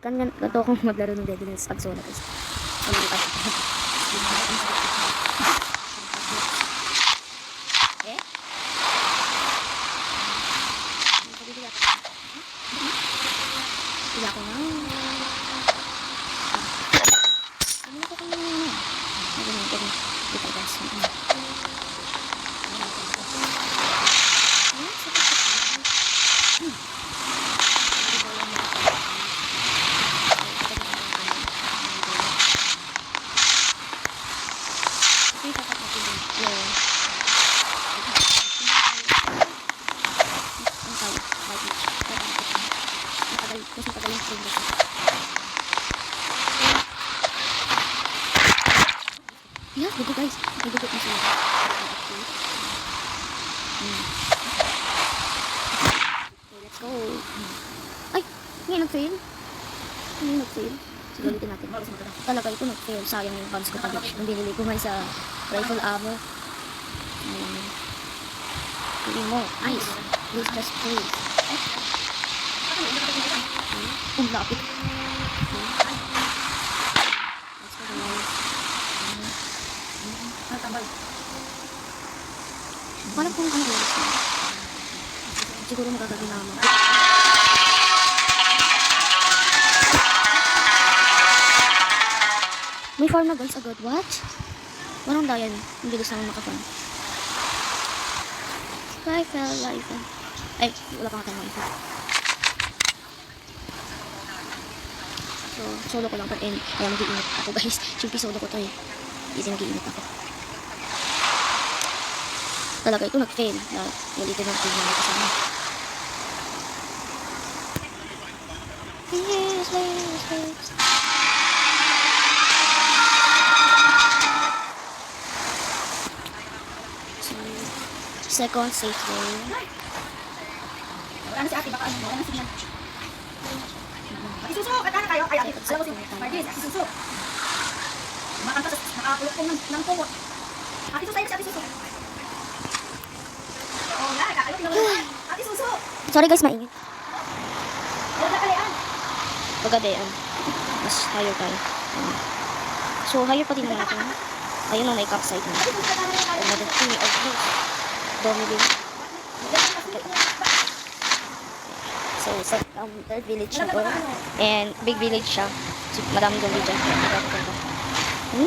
Ganito akong maglaro ng Dead Island pag solo guys. Eh? Hindi ako na. Ano ko kayo na? Dito guys. Yeah, dugo guys. May dugo na sila. Okay, let's go. Ay! Ngayon nag-fail. Ngayon nag-fail. Sige, ulitin natin. Talaga ito nag-fail. Sayang yung guns ko pag yung binili ko ngayon sa rifle ammo. Pili mo. Ice. Please just please. Ang lapit. Parang kung ano oras na. Siguro magagawin naman. May farm na guys agad. What? Walang dayan. Ang bilis naman makafarm. Life. Ay, wala pa nga tayo mga. So, solo ko lang pa and kaya mag-iinit ako guys. Siyempre solo ko to eh. Hindi mag-iinit ako. Talaga ito nag-fail. Ulitin ang fail na kasama. Yes. So, second safe way. Ano si ate? Baka ano? Ano signal? Ate Suso! Katana kayo? Ay, ate. Alam mo si Margis, ate Suso. Makanta sa nakakulot ko ng kumot. Ate Suso, ayun si ate Suso. Oo nga, kakalot naman. Ate Suso! Sorry guys, mainit. Huwag na kalian. Pagkadean. Mas higher tayo. So, higher pa din naman natin. Ayun ang may campsite na. Ate Suso, katana na tayo. Another thing of this. Dami din. So, third village na to. And big village siya. So, maraming zombie dyan.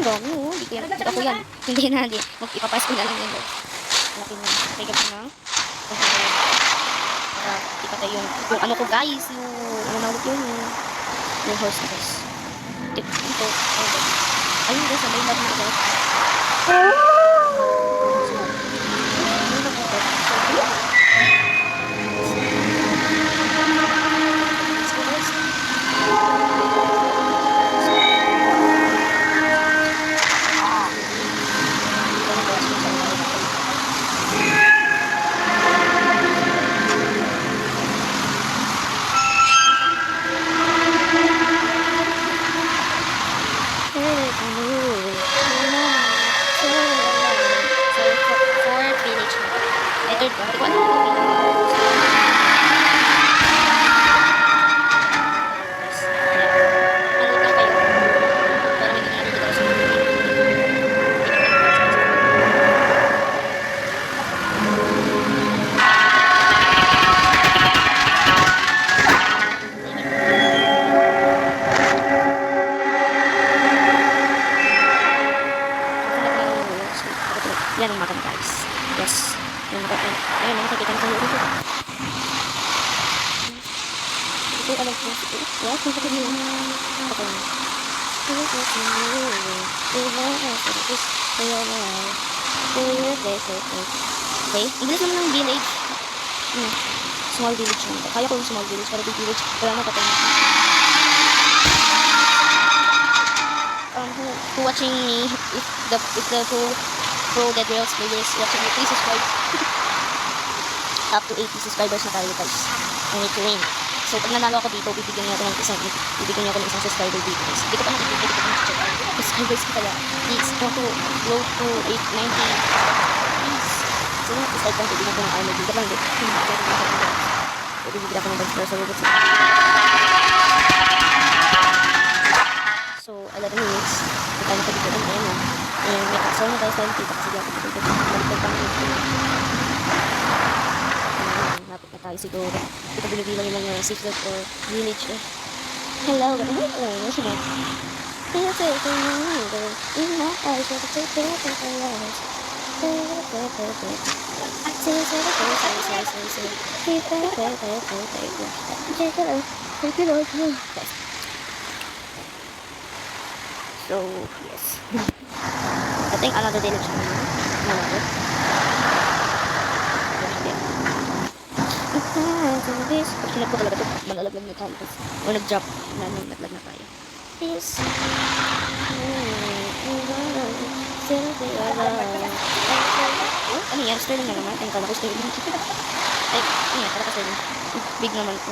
Dami oh. Hindi ko yan. Hindi na. Ipapas ko na lang yan guys. Laki na. Kaya gabi na. Ipatay yung ano ko guys. Yung ano yun. Yung horse na guys. Ito. Ayun guys. Sabay na rin guys. Yan ang makan guys. Yes. Yan ang makan. Ayan, nakakita na kayo dito. Ito alam ko. What? Kung sakit nyo. Okay. Okay. English naman ng village. Small village naman. Kaya ko yung small village. Pero big village. Wala na patay na. Who watching me, if the pro Dead Rails players watching me, please subscribe. Up to 80 subscribers na tayo guys. I need to win. So pag nanalo ako dito, bibigyan niyo ako ng isang subscriber dito guys. Hindi ko pa nakikita dito ng subscribers ko kaya. Please, go to 890. Please. So subscribe lang, bibigyan ko ng armor dito lang dito. Bibigyan ako ng guys para sa robots. 11 minutes. Ito tayo nakadito. Ayan na. And may kaksaw na guys. Tayo kita kasi di ako dito. Maligtag pa minutes. Lapit na tayo siguro. Ito binibilang yung mga seaflood or village eh. Hello. Hello. Siya na. Feels it in my window. In my eyes. What a take care of my life. So, yes. I think another day na siya. Malapit. Sinap ko talaga ito. Malalaglag na campus. O nag-drop. Naglag na tayo. Yes. Oh, ano yan? Sterling na naman. Ay, kala ko sterling. Ay, ano kala ko sterling. Big naman ko.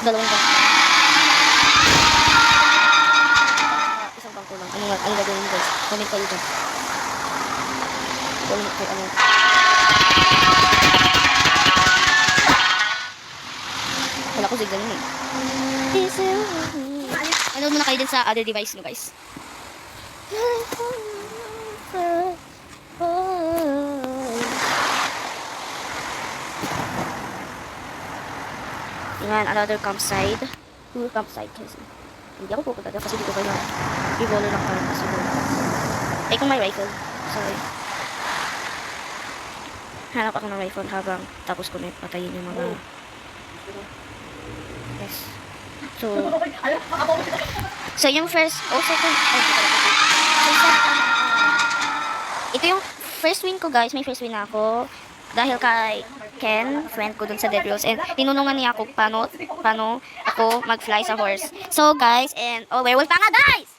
Dalawang bang. Isang bangko lang. Ano gagawin nyo guys? Comment kayo dyan. Comment kayo ano. Wala ko zigzag yun eh. Ano muna kayo din sa other device nyo guys. Yan, another campsite. Campsite kasi. Hindi ako pupunta dyan kasi dito kayo i-roller lang kayo kasi ay kung may rifle. Sorry. Hanap ako ng rifle habang tapos ko na patayin yung mga yes. So yung first, second, ito yung first win ko guys, may first win na ako. Dahil kay Ken, friend ko dun sa Dead Reels, and tinulungan niya ako paano ako mag-fly sa horse. So guys, and werewolf pa nga guys!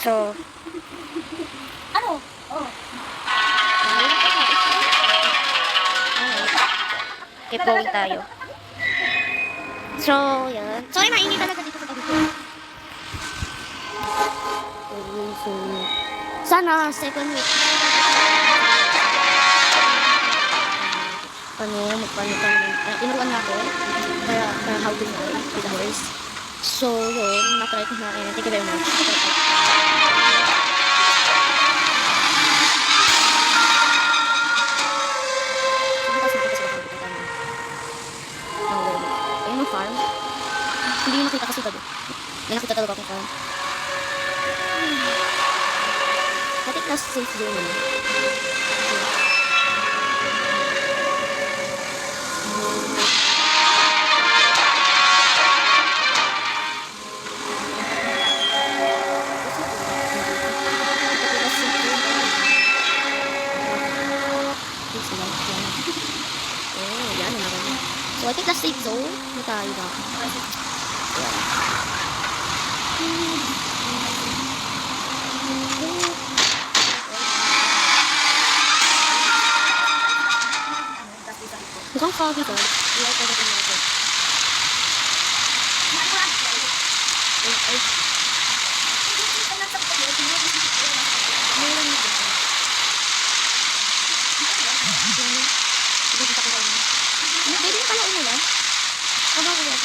So, Ano? kipong tayo. So, yan. Sorry, mainit talaga dito sa tabi ko. So, sana, second week. Tinuruan na ako para how to fly with the horse. So, yun, natry ko na. Thank you very much. Ayun ang farm. Hindi yung nakita kasi tabi. May nakita talaga akong farm. Patik na safe zone naman. So, I think that's safe zone. Hindi tayo ba? Mukhang foggy to. Iyaw ko natin natin. Pwede na pala umulan. Aba ko yan.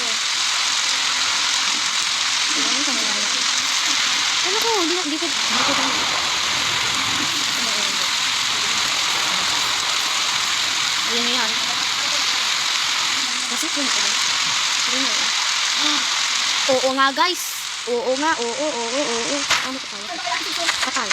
Ano ko? Hindi ko ayan na yan. Kasi kung oo nga guys. Oo nga. Oo. Ano ko tayo? Patay.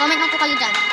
Comment lang po kayo dyan.